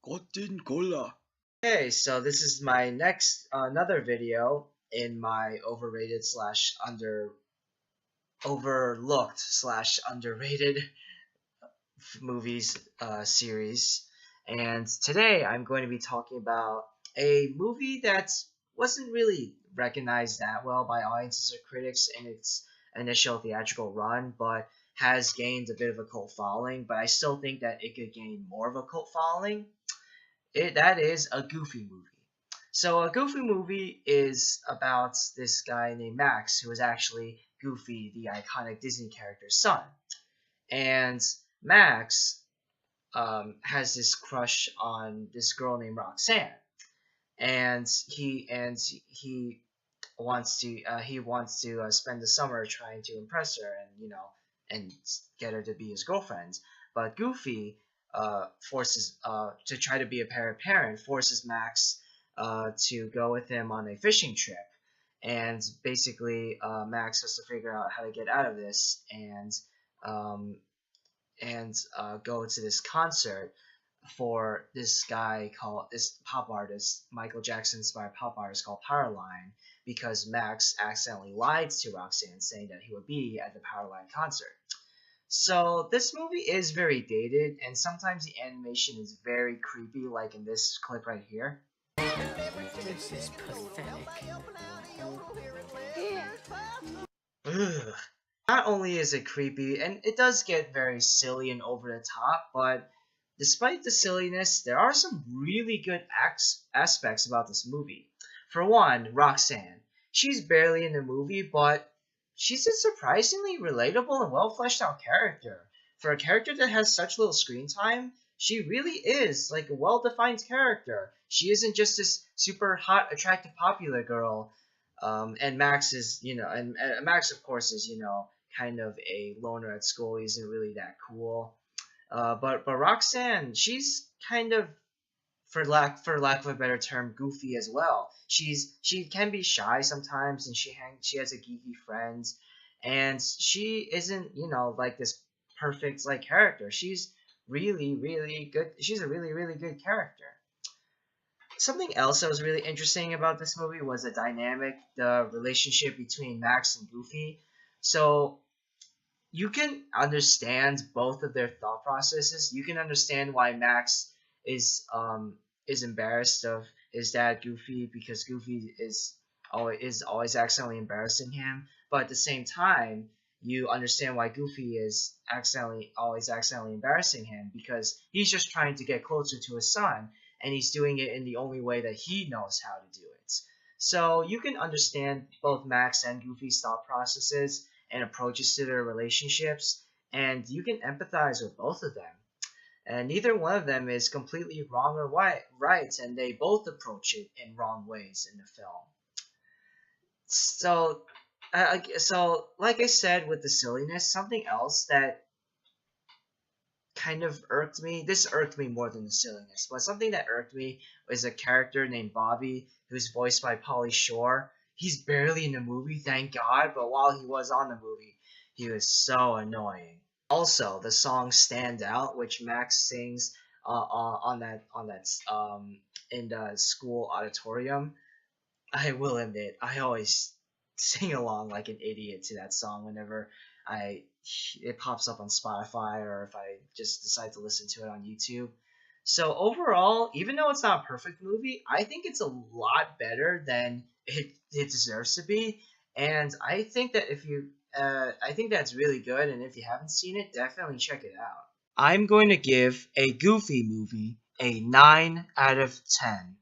Cotton cola. Okay, so this is my next another video in my overrated slash overlooked slash underrated movies series, and today I'm going to be talking about a movie that wasn't really recognized that well by audiences or critics in its initial theatrical run, but has gained a bit of a cult following. But I still think that it could gain more of a cult following. That is a Goofy movie. So a Goofy movie is about this guy named Max, who is actually Goofy, the iconic Disney character's son. And Max has this crush on this girl named Roxanne, and he wants to spend the summer trying to impress her and get her to be his girlfriend. But Goofy forces to try to be a parent forces Max to go with him on a fishing trip, and basically Max has to figure out how to get out of this um, and go to this concert for this guy called this pop artist, Michael Jackson inspired pop artist called Powerline, because Max accidentally lied to Roxanne saying that he would be at the Powerline concert. So this movie is very dated, and sometimes the animation is very creepy, like in this clip right here. This is pathetic. Ugh. Not only is it creepy, and it does get very silly and over the top, but despite the silliness, there are some really good aspects about this movie. For one, Roxanne. She's barely in the movie, but she's a surprisingly relatable and well fleshed out character. For a character that has such little screen time, she really is like a well defined character. She isn't just this super hot, attractive, popular girl. And Max is, and Max, of course, is, kind of a loner at school. He isn't really that cool. But Roxanne, she's kind of, for lack of a better term, goofy as well. She can be shy sometimes, and she has a geeky friend, and she isn't like this perfect like character. She's really good. She's a really good character. Something else that was really interesting about this movie was the relationship between Max and Goofy. So you can understand both of their thought processes. You can understand why Max is embarrassed of his dad Goofy, because Goofy is always accidentally embarrassing him. But at the same time, you understand why Goofy is always accidentally embarrassing him, because he's just trying to get closer to his son, and he's doing it in the only way that he knows how to do it. So you can understand both Max and Goofy's thought processes and approaches to their relationships, and you can empathize with both of them. And neither one of them is completely wrong or right, and they both approach it in wrong ways in the film. So, like I said with the silliness, something else that kind of irked me. This irked me more than the silliness, but something that irked me was a character named Bobby, who's voiced by Pauly Shore. He's barely in the movie, thank God, but while he was on the movie, he was so annoying. Also, the song "Stand Out," which Max sings in the school auditorium. I will admit, I always sing along like an idiot to that song whenever it pops up on Spotify, or if I just decide to listen to it on YouTube. So overall, even though it's not a perfect movie, I think it's a lot better than it deserves to be. And I think that I think that's really good. And if you haven't seen it, definitely check it out. I'm going to give a Goofy movie a 9 out of 10.